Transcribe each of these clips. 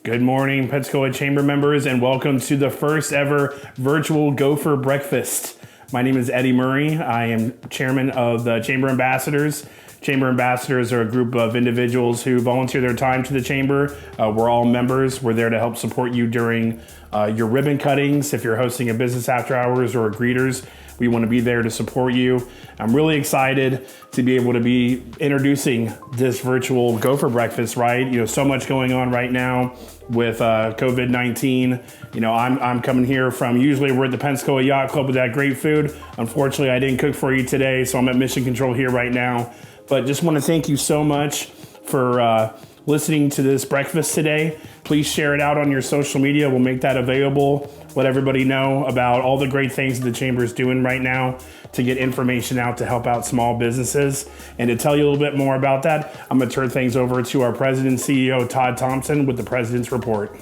Good morning, Pensacola Chamber members, and welcome to the first ever virtual Gopher Breakfast. My name is Eddie Murray. I am chairman of the Chamber Ambassadors. Chamber Ambassadors are a group of individuals who volunteer their time to the Chamber. We're all members. We're there to help support you during your ribbon cuttings. If you're hosting a business after hours or a greeters, we want to be there to support you. I'm really excited to be able to be introducing this virtual Gopher Breakfast, right? So much going on right now with COVID-19. I'm coming here from, usually we're at the Pensacola Yacht Club with that great food. Unfortunately, I didn't cook for you today, so I'm at Mission Control here right now. But just want to thank you so much for listening to this breakfast today. Please share it out on your social media. We'll make that available. Let everybody know about all the great things that the Chamber is doing right now to get information out to help out small businesses. And to tell you a little bit more about that, I'm going to turn things over to our President and CEO, Todd Thompson, with the President's Report.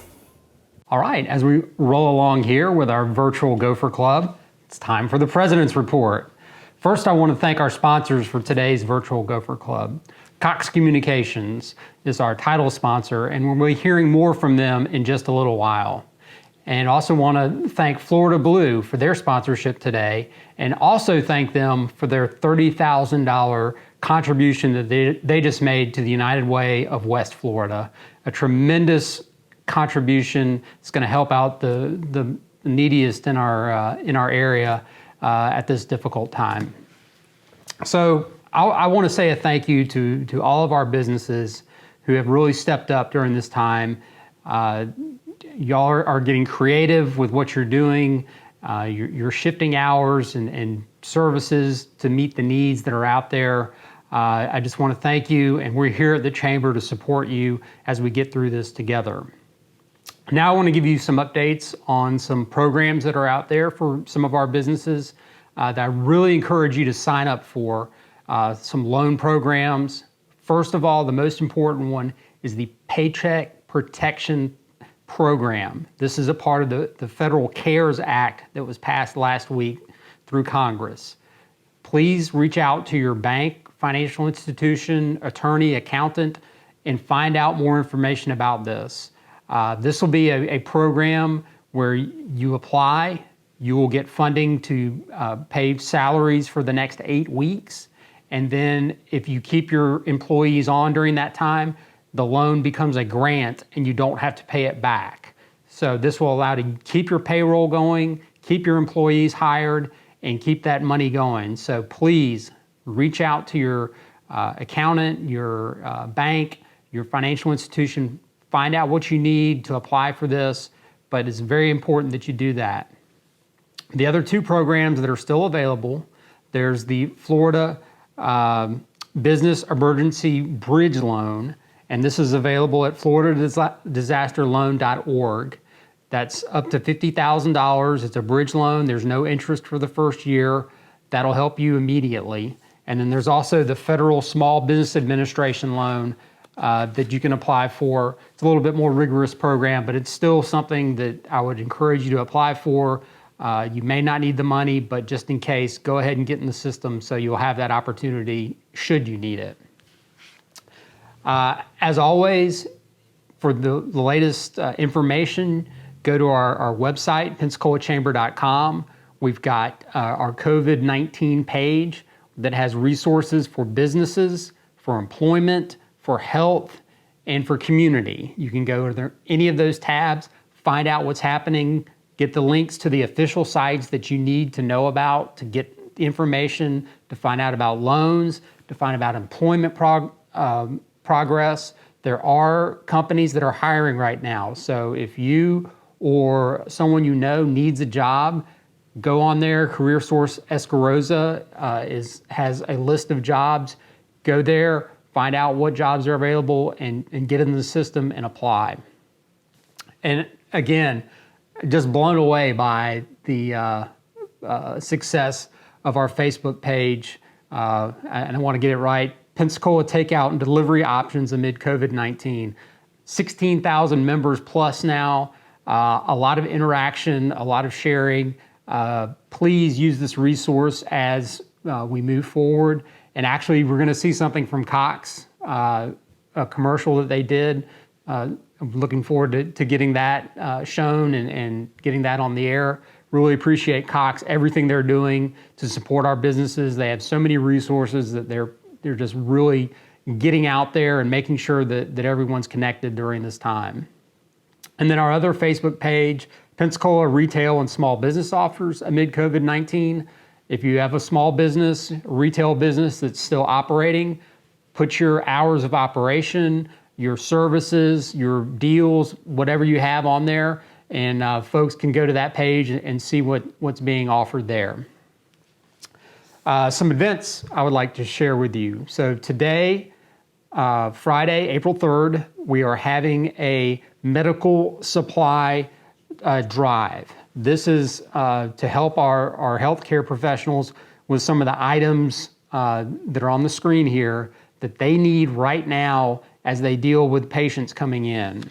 All right, as we roll along here with our virtual Gopher Club, it's time for the President's Report. First, I want to thank our sponsors for today's virtual Gopher Club. Cox Communications is our title sponsor, and we'll be hearing more from them in just a little while. And also want to thank Florida Blue for their sponsorship today, and also thank them for their $30,000 contribution that they just made to the United Way of West Florida. A tremendous contribution. It's going to help out the neediest in our area at this difficult time. So I want to say a thank you to all of our businesses who have really stepped up during this time. Y'all are getting creative with what you're doing. You're shifting hours and services to meet the needs that are out there. I just want to thank you, and we're here at the Chamber to support you as we get through this together. Now I want to give you some updates on some programs that are out there for some of our businesses that I really encourage you to sign up for. Some loan programs. First of all, the most important one is the Paycheck Protection Program. This is a part of the Federal CARES Act that was passed last week through Congress. Please reach out to your bank, financial institution, attorney, accountant, and find out more information about this. This will be a program where you apply, you will get funding to pay salaries for the next 8 weeks. And then if you keep your employees on during that time, the loan becomes a grant and you don't have to pay it back. So this will allow you to keep your payroll going, keep your employees hired, and keep that money going. So please reach out to your accountant, your bank, your financial institution, find out what you need to apply for this, but it's very important that you do that. The other two programs that are still available, there's the Florida Business Emergency Bridge Loan, and this is available at floridadisasterloan.org. That's up to $50,000. It's a bridge loan. There's no interest for the first year. That'll help you immediately. And then there's also the Federal Small Business Administration loan that you can apply for. It's a little bit more rigorous program, but it's still something that I would encourage you to apply for. You may not need the money, but just in case, go ahead and get in the system so you'll have that opportunity should you need it. As always, for the latest information, go to our website, PensacolaChamber.com. We've got our COVID-19 page that has resources for businesses, for employment, for health, and for community. You can go to any of those tabs, find out what's happening, get the links to the official sites that you need to know about, to get information, to find out about loans, to find out employment progress. There are companies that are hiring right now. So if you or someone you know needs a job, go on there. CareerSource Escarosa has a list of jobs. Go there, find out what jobs are available, and get in the system and apply. And again, just blown away by the success of our Facebook page. And I want to get it right. Pensacola takeout and delivery options amid COVID-19. 16,000 members plus now. A lot of interaction, a lot of sharing. Please use this resource as we move forward. And actually, we're going to see something from Cox, a commercial that they did I'm looking forward to getting that shown and getting that on the air. Really appreciate Cox, everything they're doing to support our businesses. They have so many resources that they're just really getting out there and making sure that everyone's connected during this time. And then our other Facebook page, Pensacola Retail and Small Business Offers amid COVID-19. If you have a small business, retail business that's still operating, put your hours of operation, your services, your deals, whatever you have on there, and folks can go to that page and see what's being offered there. Some events I would like to share with you. So today, Friday, April 3rd, we are having a medical supply drive. This is to help our healthcare professionals with some of the items that are on the screen here that they need right now as they deal with patients coming in.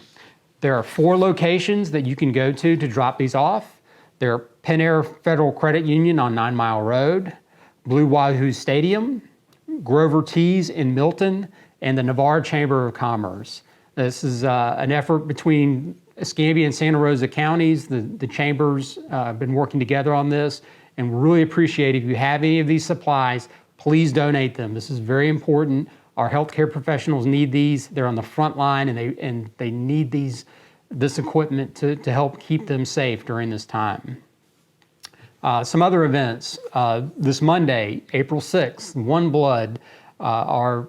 There are 4 locations that you can go to drop these off. They're Penn Air Federal Credit Union on 9 Mile Road, Blue Wahoo Stadium, Grover Tees in Milton, and the Navarre Chamber of Commerce. This is an effort between Escambia and Santa Rosa counties. The chambers have been working together on this, and really appreciate if you have any of these supplies, please donate them. This is very important. Our healthcare professionals need these. They're on the front line, and they need this equipment to help keep them safe during this time. Some other events. This Monday, April 6th, One Blood, our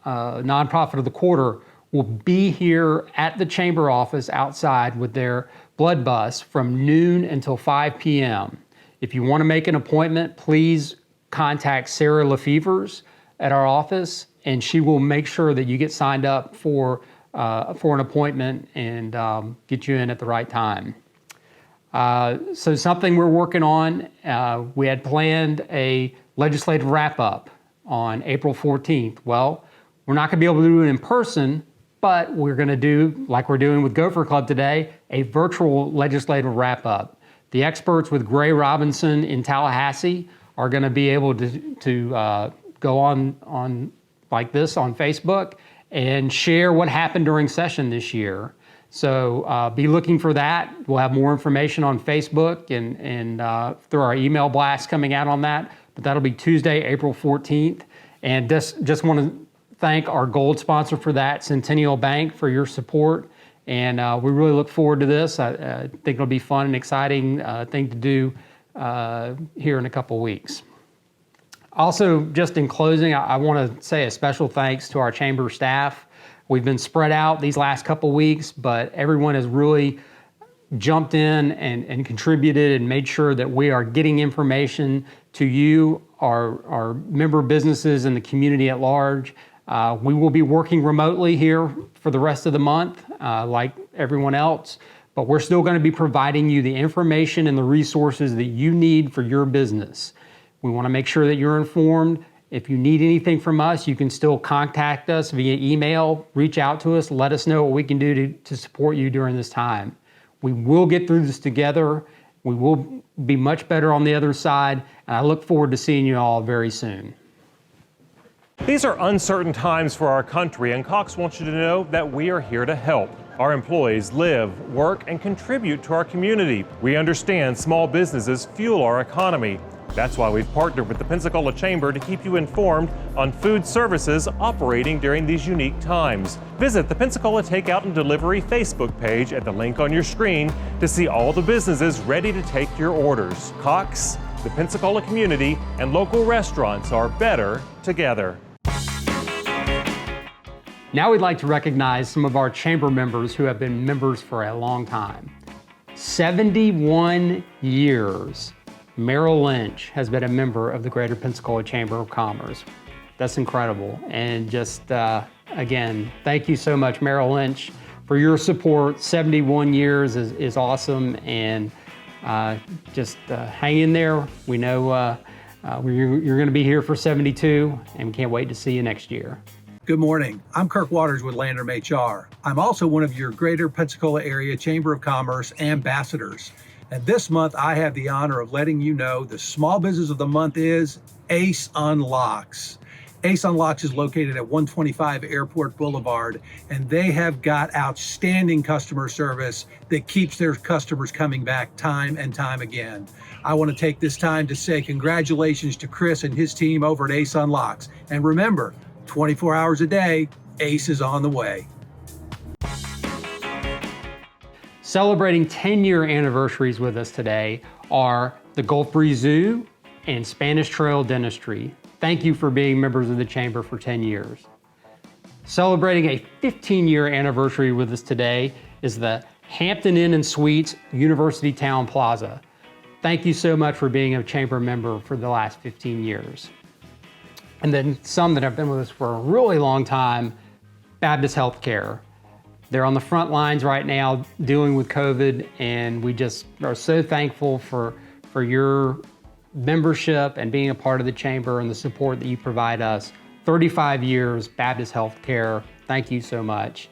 nonprofit of the quarter, will be here at the chamber office outside with their blood bus from noon until 5 p.m. If you want to make an appointment, please contact Sarah Lefevers at our office, and she will make sure that you get signed up for an appointment and get you in at the right time. So something we're working on, we had planned a legislative wrap-up on April 14th. Well, we're not going to be able to do it in person, but we're going to do, like we're doing with Gopher Club today, a virtual legislative wrap-up. The experts with Gray Robinson in Tallahassee are going to be able to go on like this on Facebook and share what happened during session this year. So be looking for that. We'll have more information on Facebook and through our email blast coming out on that. But that'll be Tuesday, April 14th. And just want to thank our gold sponsor for that, Centennial Bank, for your support. And we really look forward to this. I think it'll be fun and exciting thing to do here in a couple of weeks. Also, just in closing, I want to say a special thanks to our chamber staff. We've been spread out these last couple of weeks, but everyone has really jumped in and contributed and made sure that we are getting information to you, our member businesses and the community at large. We will be working remotely here for the rest of the month, like everyone else, but we're still going to be providing you the information and the resources that you need for your business. We want to make sure that you're informed. If you need anything from us, you can still contact us via email, reach out to us, let us know what we can do to support you during this time. We will get through this together. We will be much better on the other side, and I look forward to seeing you all very soon. These are uncertain times for our country, and Cox wants you to know that we are here to help. Our employees live, work, and contribute to our community. We understand small businesses fuel our economy. That's why we've partnered with the Pensacola Chamber to keep you informed on food services operating during these unique times. Visit the Pensacola Takeout and Delivery Facebook page at the link on your screen to see all the businesses ready to take your orders. Cox, the Pensacola community, and local restaurants are better together. Now we'd like to recognize some of our chamber members who have been members for a long time. 71 years. Merrill Lynch has been a member of the Greater Pensacola Chamber of Commerce. That's incredible. And just, again, thank you so much, Merrill Lynch, for your support. 71 years is awesome. And just hang in there. We know you're going to be here for 72, and we can't wait to see you next year. Good morning. I'm Kirk Waters with Landrum HR. I'm also one of your Greater Pensacola Area Chamber of Commerce ambassadors. And this month, I have the honor of letting you know the Small Business of the Month is Ace Unlocks. Ace Unlocks is located at 125 Airport Boulevard, and they have got outstanding customer service that keeps their customers coming back time and time again. I want to take this time to say congratulations to Chris and his team over at Ace Unlocks. And remember, 24 hours a day, Ace is on the way. Celebrating 10-year anniversaries with us today are the Gulf Breeze Zoo and Spanish Trail Dentistry. Thank you for being members of the Chamber for 10 years. Celebrating a 15-year anniversary with us today is the Hampton Inn and Suites University Town Plaza. Thank you so much for being a Chamber member for the last 15 years. And then some that have been with us for a really long time, Baptist Healthcare. They're on the front lines right now dealing with COVID, and we just are so thankful for your membership and being a part of the Chamber and the support that you provide us. 35 years, Baptist Healthcare, thank you so much.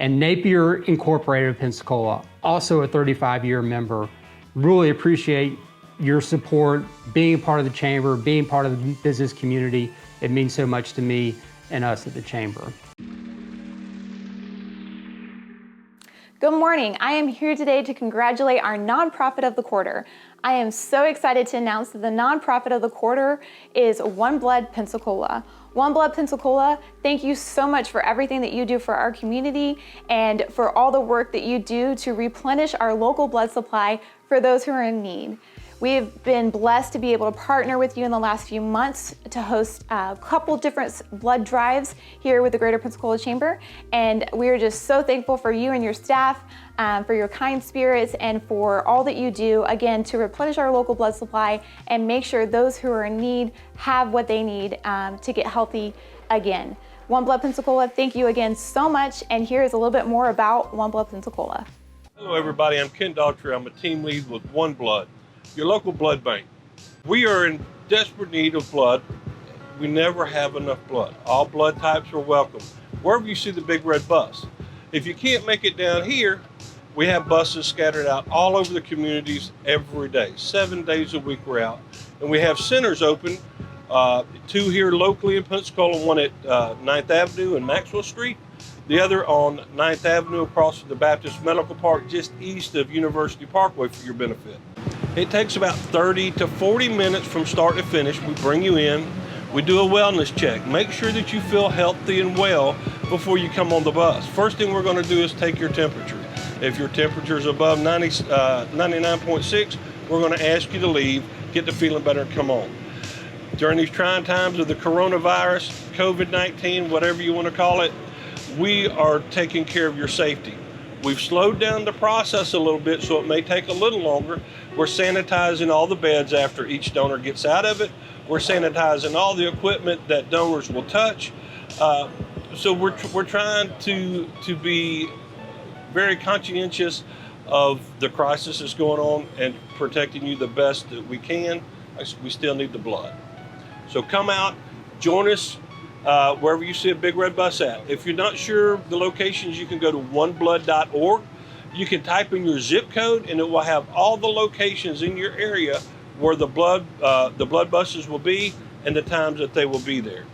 And Napier Incorporated of Pensacola, also a 35-year member. Really appreciate your support, being a part of the Chamber, being part of the business community. It means so much to me and us at the Chamber. Good morning. I am here today to congratulate our nonprofit of the quarter. I am so excited to announce that the nonprofit of the quarter is One Blood Pensacola. One Blood Pensacola, thank you so much for everything that you do for our community and for all the work that you do to replenish our local blood supply for those who are in need. We've been blessed to be able to partner with you in the last few months to host a couple different blood drives here with the Greater Pensacola Chamber. And we are just so thankful for you and your staff, for your kind spirits, and for all that you do, again, to replenish our local blood supply and make sure those who are in need have what they need to get healthy again. One Blood Pensacola, thank you again so much. And here is a little bit more about One Blood Pensacola. Hello everybody, I'm Ken Daughtry. I'm a team lead with One Blood, your local blood bank. We are in desperate need of blood. We never have enough blood. All blood types are welcome. Wherever you see the big red bus. If you can't make it down here, we have buses scattered out all over the communities every day. 7 days a week we're out. And we have centers open, 2 here locally in Pensacola, one at 9th Avenue and Maxwell Street, the other on 9th Avenue across from the Baptist Medical Park just east of University Parkway for your benefit. It takes about 30 to 40 minutes from start to finish. We bring you in, we do a wellness check. Make sure that you feel healthy and well before you come on the bus. First thing we're going to do is take your temperature. If your temperature is above 99.6, we're going to ask you to leave, get to feeling better, and come on. During these trying times of the coronavirus, COVID-19, whatever you want to call it, we are taking care of your safety. We've slowed down the process a little bit, so it may take a little longer. We're sanitizing all the beds after each donor gets out of it. We're sanitizing all the equipment that donors will touch. So we're trying to be very conscientious of the crisis that's going on and protecting you the best that we can. We still need the blood. So come out, join us wherever you see a big red bus at. If you're not sure the locations, you can go to oneblood.org. You can type in your zip code and it will have all the locations in your area where the blood buses will be and the times that they will be there.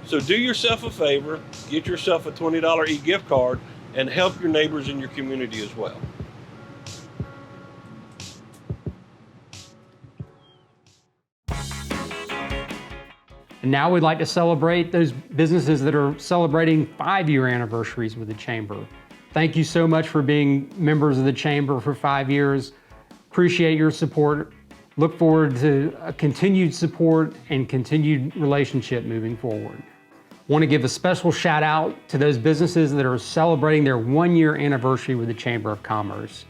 So do yourself a favor, get yourself a $20 e-gift card and help your neighbors in your community as well. And now we'd like to celebrate those businesses that are celebrating 5-year anniversaries with the Chamber. Thank you so much for being members of the Chamber for 5 years. Appreciate your support. Look forward to a continued support and continued relationship moving forward. Want to give a special shout out to those businesses that are celebrating their 1-year anniversary with the Chamber of Commerce.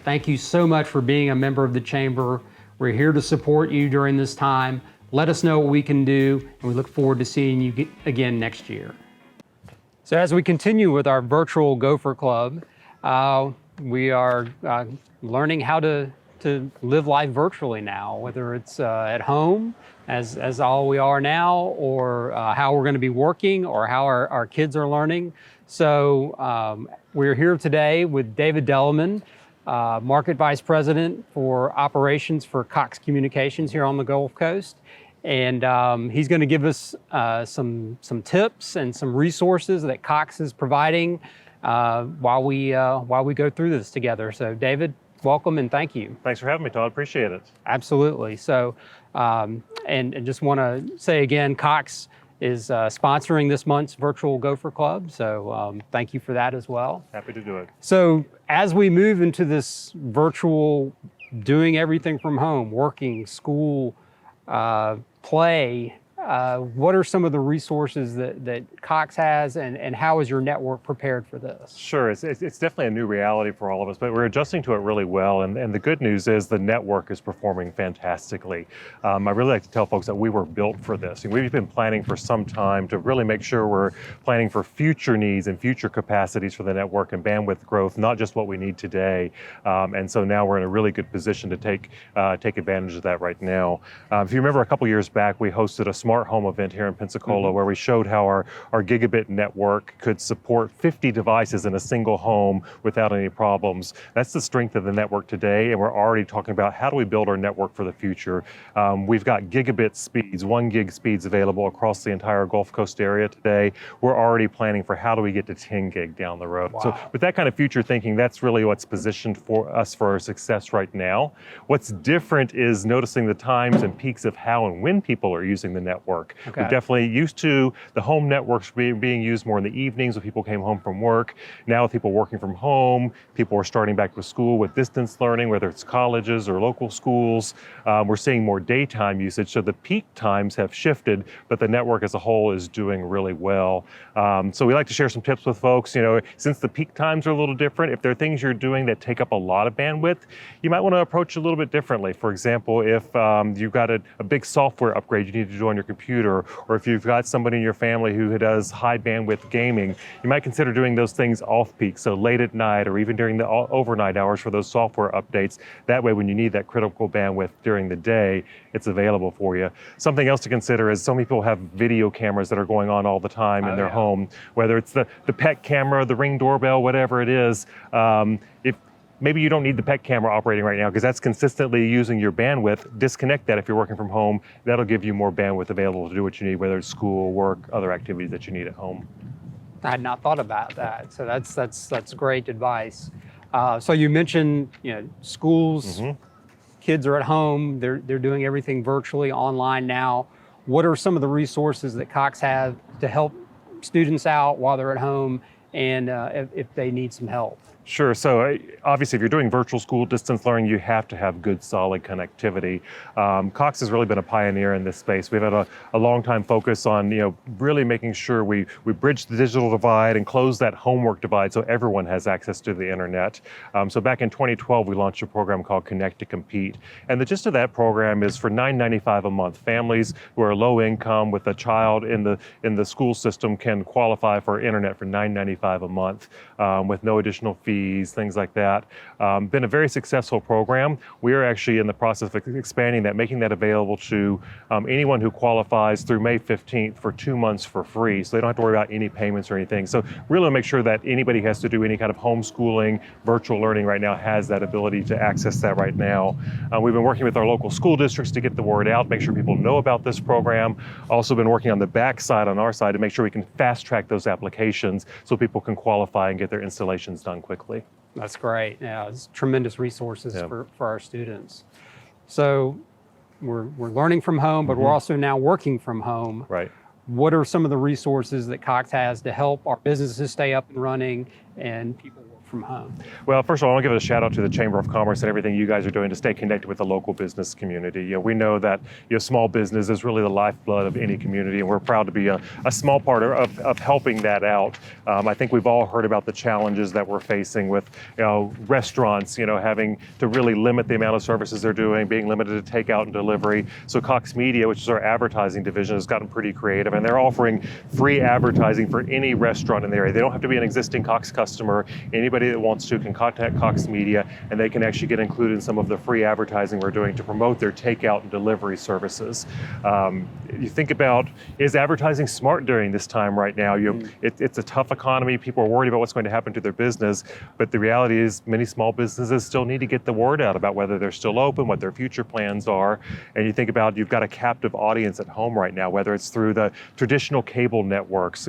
Thank you so much for being a member of the Chamber. We're here to support you during this time. Let us know what we can do, and we look forward to seeing you again next year. So as we continue with our virtual Gopher Club, we are learning how to live life virtually now, whether it's at home, as all we are now, or how we're going to be working, or how our kids are learning. So we're here today with David Delmon, Market Vice President for Operations for Cox Communications here on the Gulf Coast. and he's going to give us some tips and some resources that Cox is providing while we go through this together. So, David, welcome and thank you. Thanks for having me, Todd. Appreciate it. Absolutely. So, and just want to say again, Cox is sponsoring this month's virtual Gopher Club. So thank you for that as well. Happy to do it. So as we move into this virtual, doing everything from home, working, school, play, what are some of the resources that Cox has, and how is your network prepared for this? Sure, it's definitely a new reality for all of us, but we're adjusting to it really well. And the good news is the network is performing fantastically. I really like to tell folks that we were built for this. And we've been planning for some time to really make sure we're planning for future needs and future capacities for the network and bandwidth growth, not just what we need today. And so now we're in a really good position to take advantage of that right now. If you remember a couple years back, we hosted a smart home event here in Pensacola where we showed how our gigabit network could support 50 devices in a single home without any problems. That's the strength of the network today, and we're already talking about how do we build our network for the future. We've got gigabit speeds, 1 gig speeds available across the entire Gulf Coast area today. We're already planning for how do we get to 10 gig down the road. Wow. So with that kind of future thinking, that's really what's positioned for us for our success right now. What's different is noticing the times and peaks of how and when people are using the network. Okay. We're definitely used to the home networks being used more in the evenings when people came home from work. Now with people working from home, people are starting back with school with distance learning, whether it's colleges or local schools. We're seeing more daytime usage, so the peak times have shifted, but the network as a whole is doing really well. So we like to share some tips with folks. You know, since the peak times are a little different, if there are things you're doing that take up a lot of bandwidth, you might want to approach it a little bit differently. For example, if you've got a big software upgrade you need to do on your computer, or if you've got somebody in your family who does high bandwidth gaming, you might consider doing those things off peak, so late at night or even during the overnight hours for those software updates. That way, when you need that critical bandwidth during the day, it's available for you. Something else to consider is some people have video cameras that are going on all the time in their home, whether it's the pet camera, the Ring doorbell, whatever it is. If maybe you don't need the pet camera operating right now because that's consistently using your bandwidth. Disconnect that if you're working from home. That'll give you more bandwidth available to do what you need, whether it's school, work, other activities that you need at home. I had not thought about that, so that's great advice. So you mentioned, schools, kids are at home, they're doing everything virtually online now. What are some of the resources that Cox have to help students out while they're at home, and if they need some help? Sure. So obviously, if you're doing virtual school distance learning, you have to have good, solid connectivity. Cox has really been a pioneer in this space. We've had a long time focus on, really making sure we bridge the digital divide and close that homework divide so everyone has access to the internet. So back in 2012, we launched a program called Connect to Compete. And the gist of that program is for $9.95 a month, families who are low income with a child in the school system can qualify for internet for $9.95 a month with no additional fees, things like that. Been a very successful program. We are actually in the process of expanding that, making that available to anyone who qualifies through May 15th for 2 months for free, so they don't have to worry about any payments or anything. So really make sure that anybody who has to do any kind of homeschooling, virtual learning right now has that ability to access that right now. We've been working with our local school districts to get the word out, make sure people know about this program. Also been working on the back side, on our side, to make sure we can fast track those applications so people can qualify and get their installations done quickly. That's great. Yeah, it's tremendous resources for our students. So we're learning from home, but we're also now working from home. Right. What are some of the resources that Cox has to help our businesses stay up and running and people work from home? Well, first of all, I want to give a shout out to the Chamber of Commerce and everything you guys are doing to stay connected with the local business community. We know that small business is really the lifeblood of any community, and we're proud to be a small part of helping that out. I think we've all heard about the challenges that we're facing with restaurants, having to really limit the amount of services they're doing, being limited to takeout and delivery. So Cox Media, which is our advertising division, has gotten pretty creative, and they're offering free advertising for any restaurant in the area. They don't have to be an existing Cox customer. Anybody anybody that wants to can contact Cox Media, and they can actually get included in some of the free advertising we're doing to promote their takeout and delivery services. You think about, is advertising smart during this time right now? It's a tough economy. People are worried about what's going to happen to their business, but the reality is many small businesses still need to get the word out about whether they're still open, what their future plans are. And you think about, you've got a captive audience at home right now, whether it's through the traditional cable networks,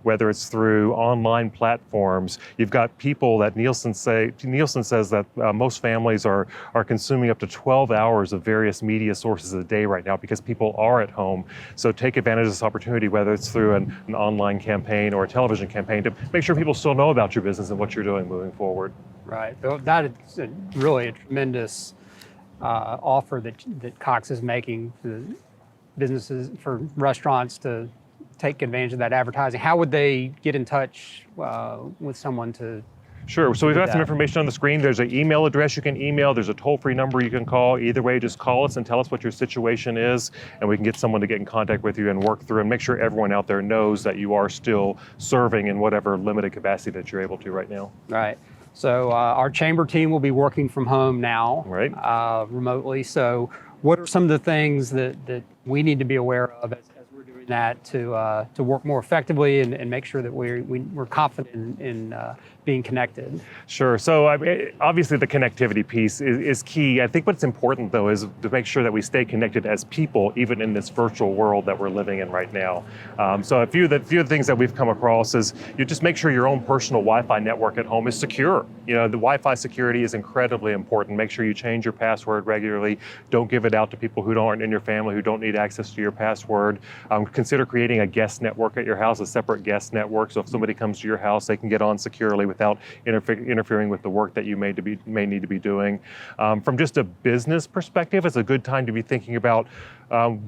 whether it's through online platforms. You've got people that Nielsen says that most families are consuming up to 12 hours of various media sources a day right now because people are at home. So take advantage of this opportunity, whether it's through an online campaign or a television campaign, to make sure people still know about your business and what you're doing moving forward. Right. That is really a tremendous offer that Cox is making to businesses, for restaurants to take advantage of that advertising. How would they get in touch with someone to? Sure. So we've got some information on the screen. There's an email address you can email. There's a toll-free number you can call. Either way, just call us and tell us what your situation is, and we can get someone to get in contact with you and work through and make sure everyone out there knows that you are still serving in whatever limited capacity that you're able to right now. Right. So our chamber team will be working from home now, right? Remotely. So what are some of the things that we need to be aware of as we're doing that to work more effectively and make sure that we're confident in being connected? Sure. So obviously the connectivity piece is key. I think what's important though is to make sure that we stay connected as people, even in this virtual world that we're living in right now. So a few of the things that we've come across is you just make sure your own personal Wi-Fi network at home is secure. You know, the Wi-Fi security is incredibly important. Make sure you change your password regularly. Don't give it out to people who aren't in your family, who don't need access to your password. Consider creating a guest network at your house, a separate guest network. So if somebody comes to your house, they can get on securely without interfering with the work that you may need to be doing. From just a business perspective, it's a good time to be thinking about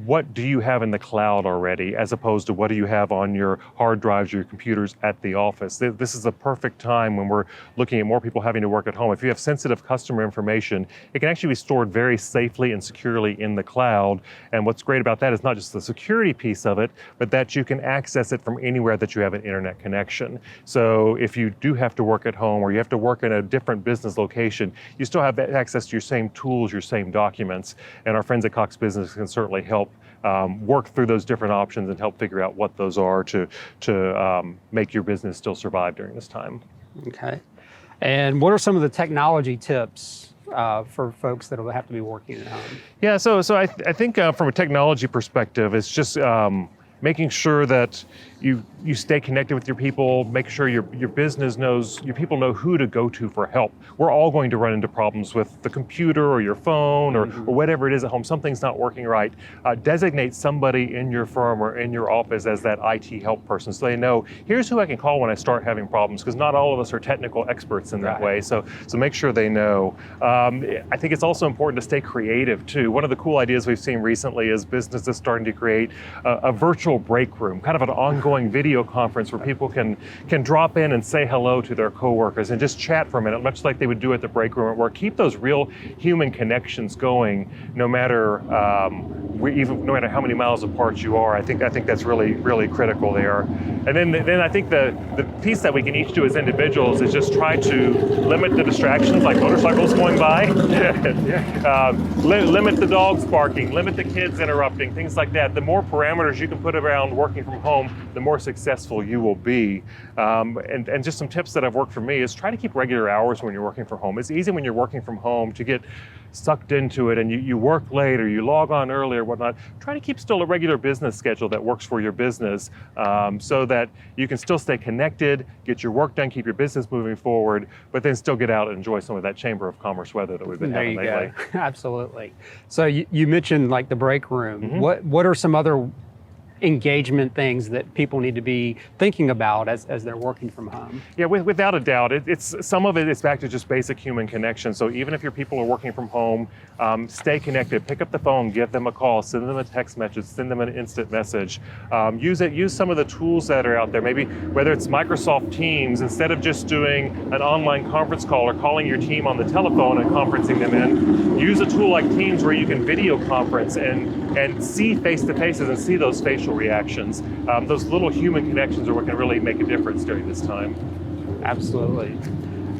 what do you have in the cloud already, as opposed to what do you have on your hard drives, your computers at the office. This is a perfect time when we're looking at more people having to work at home. If you have sensitive customer information, it can actually be stored very safely and securely in the cloud. And what's great about that is not just the security piece of it, but that you can access it from anywhere that you have an internet connection. So if you do have to work at home or you have to work in a different business location, you still have access to your same tools, your same documents. And our friends at Cox Business can certainly help work through those different options and help figure out what those are to make your business still survive during this time. Okay. And what are some of the technology tips for folks that will have to be working at home? Yeah, so I think from a technology perspective, it's just making sure that you stay connected with your people, make sure your business knows, your people know who to go to for help. We're all going to run into problems with the computer or your phone or whatever it is at home. Something's not working right. Designate somebody in your firm or in your office as that IT help person so they know, here's who I can call when I start having problems, because not all of us are technical experts in that way. So make sure they know. I think it's also important to stay creative too. One of the cool ideas we've seen recently is businesses starting to create a virtual break room, kind of an ongoing video conference where people can drop in and say hello to their coworkers and just chat for a minute, much like they would do at the break room at work. Keep those real human connections going, no matter no matter how many miles apart you are. I think that's really critical there. And then I think the piece that we can each do as individuals is just try to limit the distractions, like motorcycles going by. Limit the dogs barking, limit the kids interrupting, things like that. The more parameters you can put around working from home, the more successful you will be. And just some tips that have worked for me is try to keep regular hours when you're working from home. It's easy when you're working from home to get sucked into it and you work late or you log on early or whatnot. Try to keep still a regular business schedule that works for your business so that you can still stay connected, get your work done, keep your business moving forward, but then still get out and enjoy some of that Chamber of Commerce weather that we've been having lately. There you go. Absolutely. So you mentioned like the break room. What are some other engagement things that people need to be thinking about as they're working from home? Yeah, without a doubt. It's some of it is back to just basic human connection. So even if your people are working from home, stay connected. Pick up the phone, give them a call, send them a text message, send them an instant message. Use some of the tools that are out there. Maybe whether it's Microsoft Teams, instead of just doing an online conference call or calling your team on the telephone and conferencing them in, use a tool like Teams where you can video conference and see face-to-faces and see those facial reactions. Those little human connections are what can really make a difference during this time. Absolutely.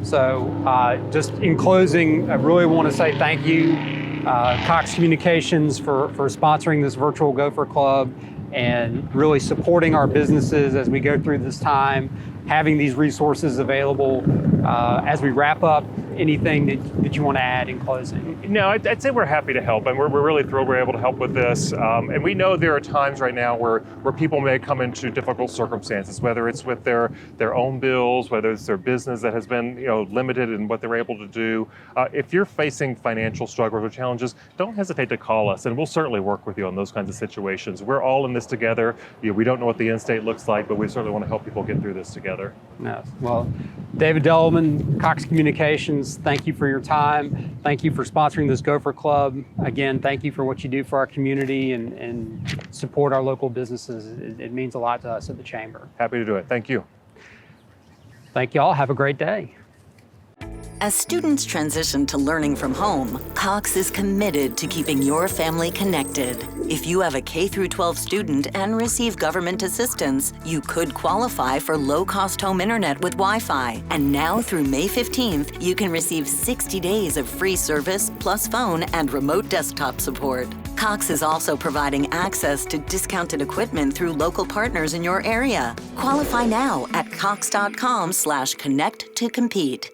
So just in closing, I really want to say thank you, Cox Communications, for sponsoring this virtual Gopher Club and really supporting our businesses as we go through this time, having these resources available. As we wrap up, anything that you want to add in closing? No, I'd say we're happy to help, and we're really thrilled we're able to help with this. And we know there are times right now where people may come into difficult circumstances, whether it's with their own bills, whether it's their business that has been limited in what they're able to do. If you're facing financial struggles or challenges, don't hesitate to call us, and we'll certainly work with you on those kinds of situations. We're all in this together. We don't know what the end state looks like, but we certainly want to help people get through this together. Yes. Well, David Delmon, Cox Communications, thank you for your time. Thank you for sponsoring this Gopher Club. Again, thank you for what you do for our community and support our local businesses. It means a lot to us at the Chamber. Happy to do it. Thank you. Thank you all. Have a great day. As students transition to learning from home, Cox is committed to keeping your family connected. If you have a K-12 student and receive government assistance, you could qualify for low-cost home internet with Wi-Fi. And now through May 15th, you can receive 60 days of free service plus phone and remote desktop support. Cox is also providing access to discounted equipment through local partners in your area. Qualify now at cox.com/connect to compete.